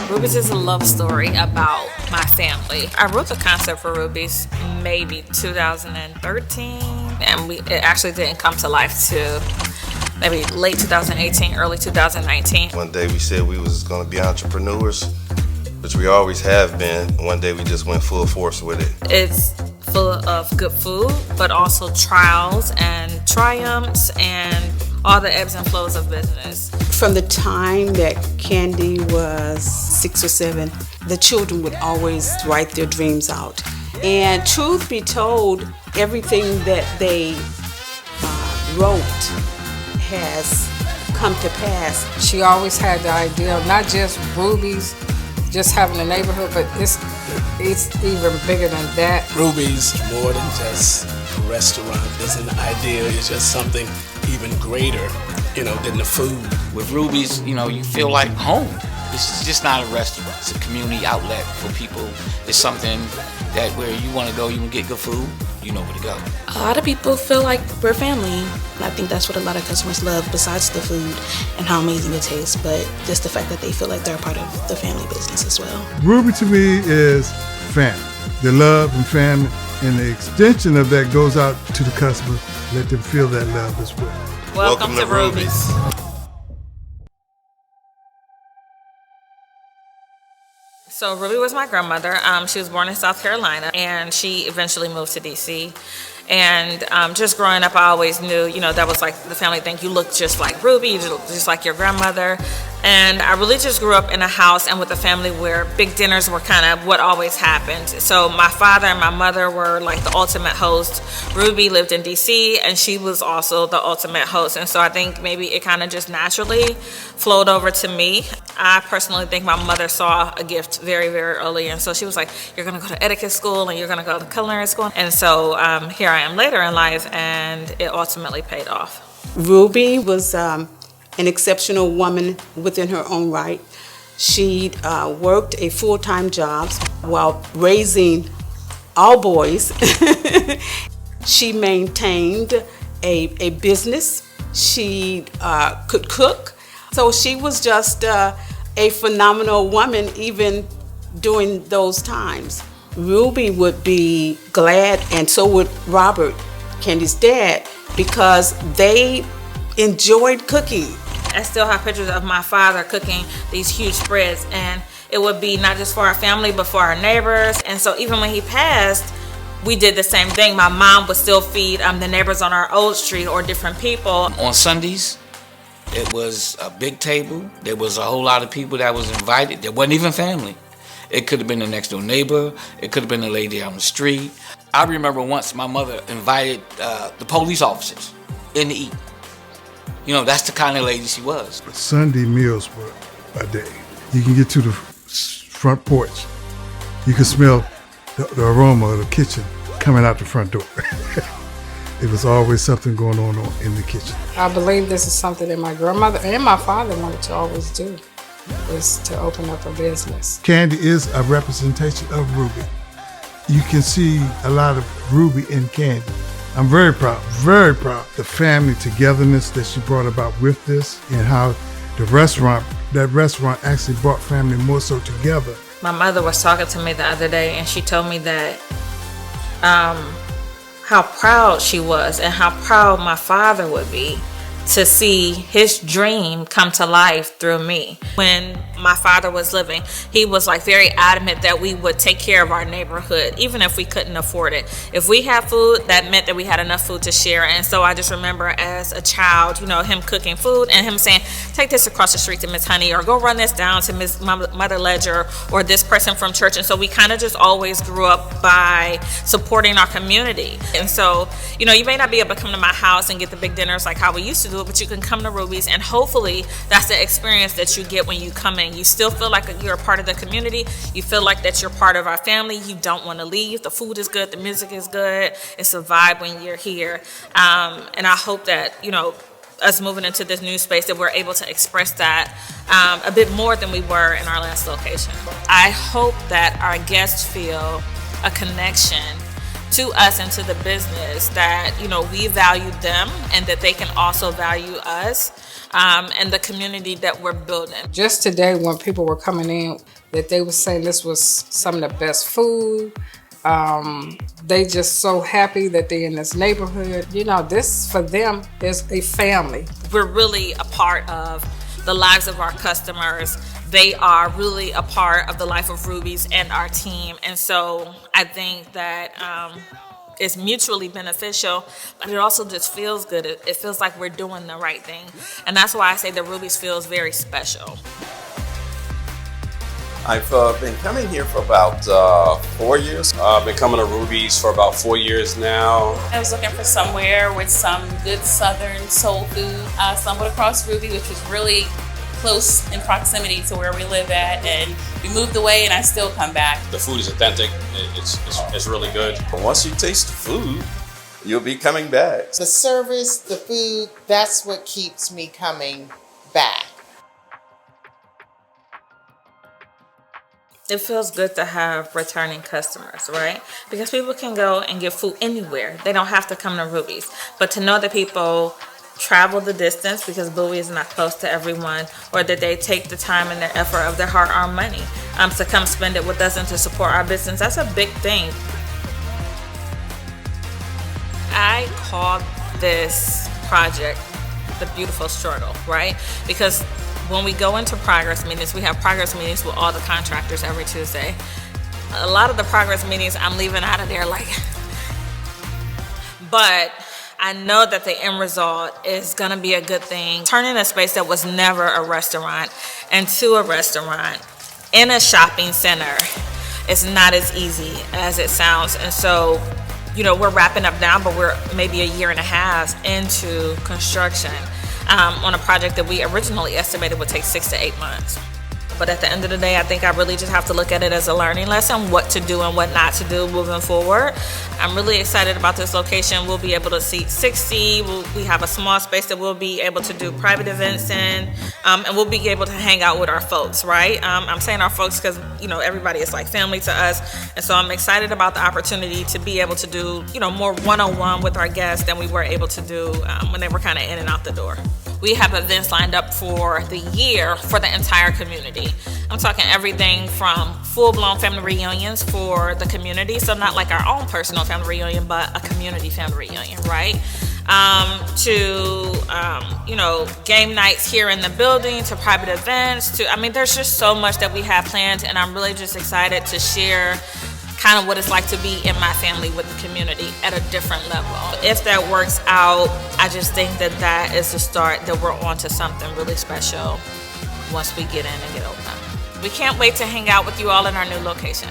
Ruby's is a love story about my family. I wrote the concept for Ruby's maybe 2013, and it actually didn't come to life till maybe late 2018, early 2019. One day we said we was going to be entrepreneurs, which we always have been. One day we just went full force with it. It's full of good food, but also trials and triumphs and all the ebbs and flows of business. From the time that Candy was 6 or 7, the children would always write their dreams out. And truth be told, everything that they wrote has come to pass. She always had the idea of not just Ruby's, just having a neighborhood, but it's even bigger than that. Ruby's more than just a restaurant. It's an idea. It's just something even greater, than the food. With Ruby's, you feel like home. It's just not a restaurant. It's a community outlet for people. It's something that where you want to go, you can get good food, you know where to go. A lot of people feel like we're family. And I think that's what a lot of customers love, besides the food and how amazing it tastes, but just the fact that they feel like they're a part of the family business as well. Ruby to me is family. The love and family, and the extension of that goes out to the customer. Let them feel that love as well. Welcome to Ruby's. So Ruby was my grandmother. She was born in South Carolina, and she eventually moved to DC. And just growing up, I always knew, that was like the family thing. You look just like Ruby, you look just like your grandmother. And I really just grew up in a house and with a family where big dinners were kind of what always happened. So my father and my mother were like the ultimate host. Ruby lived in DC, and she was also the ultimate host. And so I think maybe it kind of just naturally flowed over to me. I personally think my mother saw a gift very, very early. And so she was like, you're going to go to etiquette school and you're going to go to culinary school. And so here I am later in life, and it ultimately paid off. Ruby was an exceptional woman within her own right. She worked a full-time job while raising all boys. She maintained a business. She could cook. So she was just a phenomenal woman even during those times. Ruby would be glad, and so would Robert, Candy's dad, because they enjoyed cooking. I still have pictures of my father cooking these huge spreads, and it would be not just for our family but for our neighbors. And so even when he passed, we did the same thing. My mom would still feed the neighbors on our old street or different people. On Sundays, it was a big table. There was a whole lot of people that was invited. There wasn't even family. It could have been the next door neighbor. It could have been the lady on the street. I remember once my mother invited the police officers in to eat. That's the kind of lady she was. Sunday meals were a day. You can get to the front porch. You can smell the aroma of the kitchen coming out the front door. It was always something going on in the kitchen. I believe this is something that my grandmother and my father wanted to always do, is to open up a business. Candy is a representation of Ruby. You can see a lot of Ruby in Candy. I'm very proud. The family togetherness that she brought about with this, and how that restaurant actually brought family more so together. My mother was talking to me the other day, and she told me that how proud she was and how proud my father would be to see his dream come to life through me. When my father was living, he was like very adamant that we would take care of our neighborhood, even if we couldn't afford it. If we had food, that meant that we had enough food to share. And so I just remember as a child, him cooking food and him saying, take this across the street to Miss Honey, or go run this down to Miss Mother Ledger, or this person from church. And so we kind of just always grew up by supporting our community. And so, you may not be able to come to my house and get the big dinners like how we used to do it, but you can come to Ruby's, and hopefully that's the experience that you get when you come in. You still feel like you're a part of the community. You feel like that you're part of our family. You don't want to leave. The food is good. The music is good. It's a vibe when you're here. And I hope that, us moving into this new space, that we're able to express that a bit more than we were in our last location. I hope that our guests feel a connection to us and to the business, that we value them and that they can also value us. and the community that we're building. Just today when people were coming in, that they were saying this was some of the best food. They just so happy that they're in this neighborhood. You know, this for them is a family. We're really a part of the lives of our customers. They are really a part of the life of Ruby's and our team. And so I think that it's mutually beneficial, but it also just feels good. It feels like we're doing the right thing. And that's why I say that Ruby's feels very special. I've been coming here for about 4 years. I've been coming to Ruby's for about 4 years now. I was looking for somewhere with some good Southern soul food. I stumbled across Ruby, which was really close in proximity to where we live at, and we moved away and I still come back. The food is authentic. It's really good. But once you taste the food, you'll be coming back. The service, the food, that's what keeps me coming back. It feels good to have returning customers, right? Because people can go and get food anywhere. They don't have to come to Ruby's. But to know that people travel the distance because Bowie is not close to everyone, or that they take the time and their effort of their hard-earned money to come spend it with us and to support our business, that's a big thing. I call this project the beautiful struggle, right? Because when we go into progress meetings, we have progress meetings with all the contractors every Tuesday. A lot of the progress meetings I'm leaving out of there like, but I know that the end result is gonna be a good thing. Turning a space that was never a restaurant into a restaurant in a shopping center is not as easy as it sounds. And so, you know, we're wrapping up now, but we're maybe a year and a half into construction on a project that we originally estimated would take 6 to 8 months. But at the end of the day, I think I really just have to look at it as a learning lesson, what to do and what not to do moving forward. I'm really excited about this location. We'll be able to seat 60. We have a small space that we'll be able to do private events in, and we'll be able to hang out with our folks, right? I'm saying our folks because, you know, everybody is like family to us. And so I'm excited about the opportunity to be able to do, you know, more one-on-one with our guests than we were able to do when they were kind of in and out the door. We have events lined up for the year for the entire community. I'm talking everything from full-blown family reunions for the community, so not like our own personal family reunion, but a community family reunion, right? You know, game nights here in the building, to private events, to, I mean, there's just so much that we have planned, and I'm really just excited to share kind of what it's like to be in my family with the community at a different level. If that works out, I just think that that is the start, that we're on to something really special once we get in and get open. We can't wait to hang out with you all in our new location.